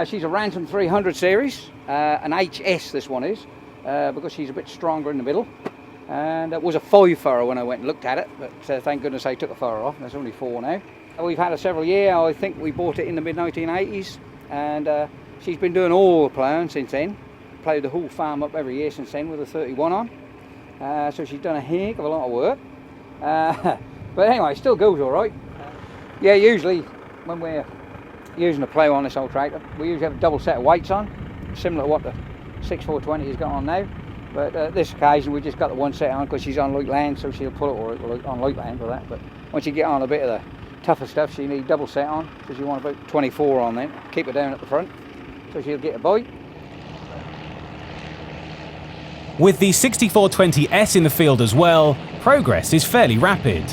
She's a Ransom 300 series, an HS this one is, because she's a bit stronger in the middle. And it was a 5 furrow when I went and looked at it, but thank goodness I took a furrow off. There's only 4 now. We've had her several years. I think we bought it in the mid-1980s, and she's been doing all the ploughing since then. Ploughed the whole farm up every year since then with a 31 on. So she's done a heck of a lot of work. But anyway, it still goes all right. Yeah, usually when we're using a plough on this old tractor, we usually have a double set of weights on, similar to what the 6420 has got on now. But this occasion we just got the one set on because she's on light land, so she'll pull it all right on light land for that. But once you get on a bit of the tougher stuff, she needs double set on, because you want about 24 on then. Keep her down at the front, so she'll get a bite. With the 6420S in the field as well, progress is fairly rapid.